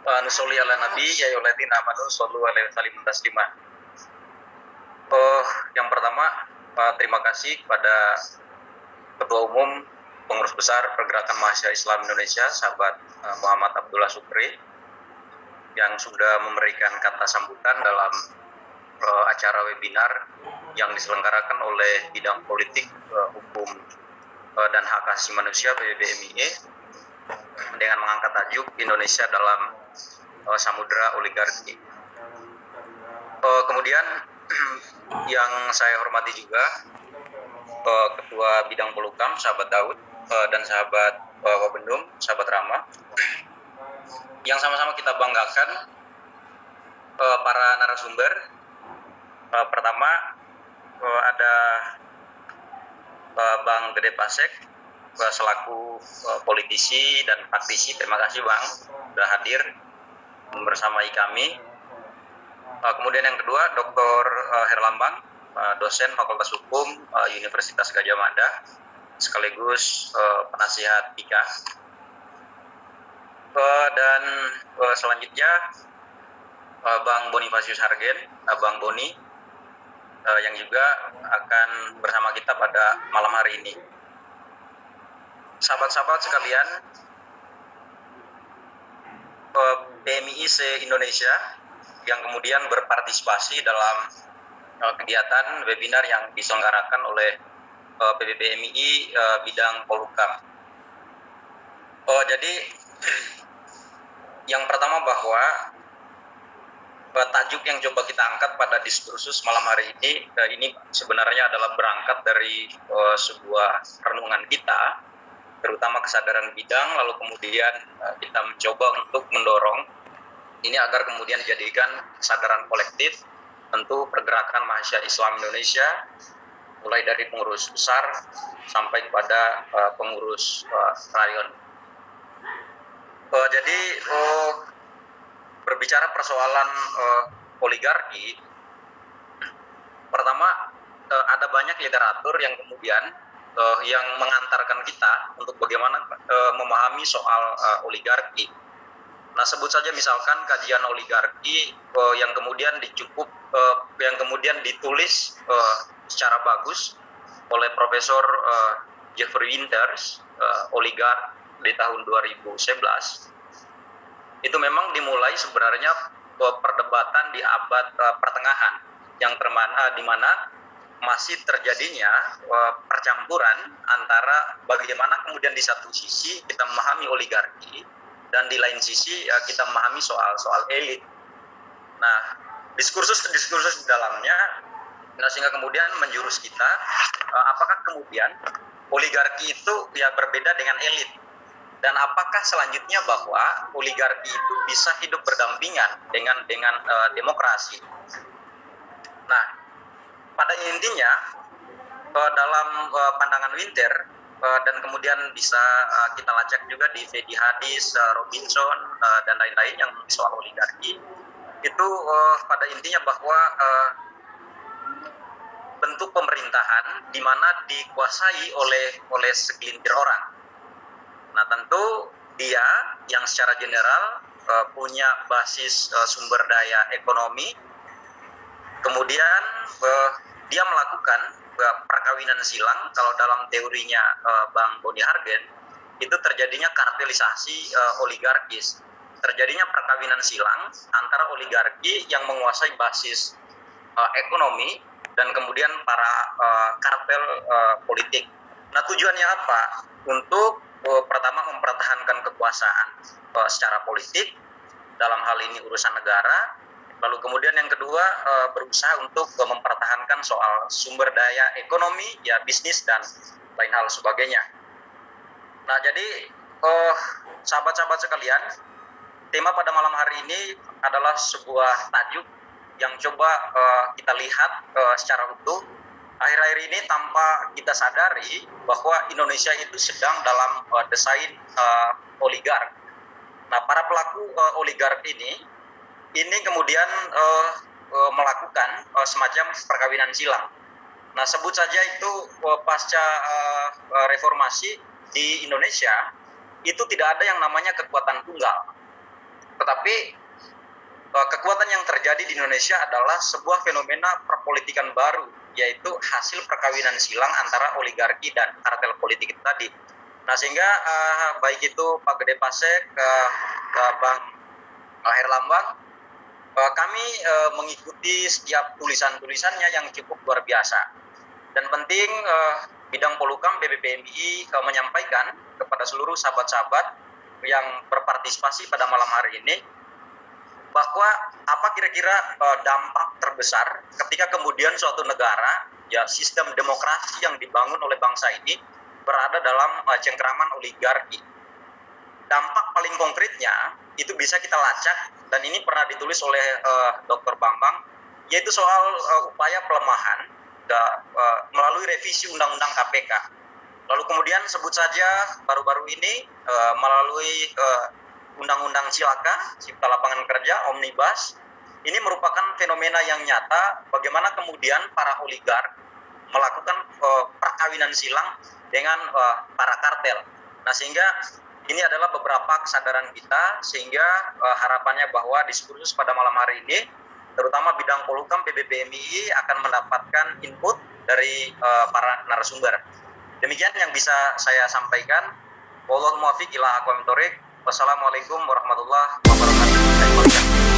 Nusolli ala nabi ya ayyuhalladzina amanu shollu alaihi wasallim taslima. Yang pertama, terima kasih pada Ketua Umum Pengurus Besar Pergerakan Mahasiswa Islam Indonesia, sahabat Muhammad Abdullah Sukri, yang sudah memberikan kata sambutan dalam acara webinar yang diselenggarakan oleh Bidang Politik, Hukum, dan Hak Asasi Manusia PBB-MIE dengan mengangkat tajuk Indonesia dalam Samudra Oligarki. Kemudian yang saya hormati juga Ketua Bidang Polhukam, sahabat Daud, dan sahabat Wabendum, sahabat Rama, yang sama-sama kita banggakan para narasumber. Pertama ada Bang Gede Pasek selaku politisi dan praktisi. Terima kasih Bang sudah hadir membersamai kami. Kemudian yang kedua Dr. Herlambang, dosen Fakultas Hukum Universitas Gadjah Mada sekaligus penasihat PIKA. Dan selanjutnya Bang Bonifasius Hargen, Bang Boni, yang juga akan bersama kita pada malam hari ini. Sahabat-sahabat sekalian, PMII se-Indonesia yang kemudian berpartisipasi dalam kegiatan webinar yang diselenggarakan oleh PBB-MII bidang Polhukam. Jadi yang pertama bahwa tajuk yang coba kita angkat pada diskursus malam hari ini sebenarnya adalah berangkat dari sebuah renungan kita, terutama kesadaran bidang, lalu kemudian kita mencoba untuk mendorong ini agar kemudian dijadikan kesadaran kolektif. Tentu pergerakan mahasiswa Islam Indonesia mulai dari pengurus besar sampai kepada pengurus rayon. Jadi berbicara persoalan oligarki, pertama ada banyak literatur yang kemudian yang mengantarkan kita untuk bagaimana memahami soal oligarki. Nah, sebut saja misalkan kajian oligarki yang kemudian yang kemudian ditulis secara bagus oleh Profesor Jeffrey Winters, oligark di tahun 2011. Itu memang dimulai sebenarnya perdebatan di abad pertengahan yang di mana masih terjadinya percampuran antara bagaimana kemudian di satu sisi kita memahami oligarki dan di lain sisi kita memahami soal elit. Nah, diskursus di dalamnya, nah, sehingga kemudian menjurus kita, apakah kemudian oligarki itu ya berbeda dengan elit, dan apakah selanjutnya bahwa oligarki itu bisa hidup berdampingan dengan demokrasi. Nah, pada intinya dalam pandangan Winter, dan kemudian bisa kita lacak juga di Fedi Hadis, Robinson, dan lain-lain yang soal oligarki, itu pada intinya bahwa bentuk pemerintahan di mana dikuasai oleh segelintir orang. Nah, tentu dia yang secara general punya basis sumber daya ekonomi, kemudian dia melakukan perkawinan silang. Kalau dalam teorinya Bang Boni Hargen, itu terjadinya kartelisasi oligarkis, terjadinya perkawinan silang antara oligarki yang menguasai basis ekonomi dan kemudian para kartel politik. Nah, tujuannya apa? Untuk pertama mempertahankan kekuasaan secara politik, dalam hal ini urusan negara. Lalu kemudian yang kedua berusaha untuk mempertahankan soal sumber daya ekonomi, ya bisnis dan lain hal sebagainya. Nah, jadi sahabat-sahabat sekalian, tema pada malam hari ini adalah sebuah tajuk yang coba kita lihat secara utuh. Akhir-akhir ini tanpa kita sadari bahwa Indonesia itu sedang dalam desain oligark. Nah, para pelaku oligark ini kemudian melakukan semacam perkawinan silang. Nah, sebut saja itu pasca reformasi di Indonesia itu tidak ada yang namanya kekuatan tunggal. Tetapi kekuatan yang terjadi di Indonesia adalah sebuah fenomena perpolitikan baru, yaitu hasil perkawinan silang antara oligarki dan kartel politik itu tadi. Nah, sehingga baik itu Pak Gede Pasek, Bang Herlambang, kami mengikuti setiap tulisan-tulisannya yang cukup luar biasa. Dan penting bidang Polhukam PBPMI menyampaikan kepada seluruh sahabat-sahabat yang berpartisipasi pada malam hari ini bahwa apa kira-kira dampak terbesar ketika kemudian suatu negara, ya sistem demokrasi yang dibangun oleh bangsa ini berada dalam cengkraman oligarki. Dampak paling konkretnya itu bisa kita lacak, dan ini pernah ditulis oleh Dr. Bambang, yaitu soal upaya pelemahan melalui revisi Undang-Undang KPK. Lalu kemudian sebut saja baru-baru ini melalui Undang-Undang Cipta Lapangan Kerja, Omnibus, ini merupakan fenomena yang nyata bagaimana kemudian para oligark melakukan perkawinan silang dengan para kartel. Nah, sehingga ini adalah beberapa kesadaran kita, sehingga harapannya bahwa diskursus pada malam hari ini, terutama bidang Polhukam PBPMI akan mendapatkan input dari para narasumber. Demikian yang bisa saya sampaikan. Wallahul muwaffiq ila aqwamit thoriq. Wassalamualaikum warahmatullahi wabarakatuh.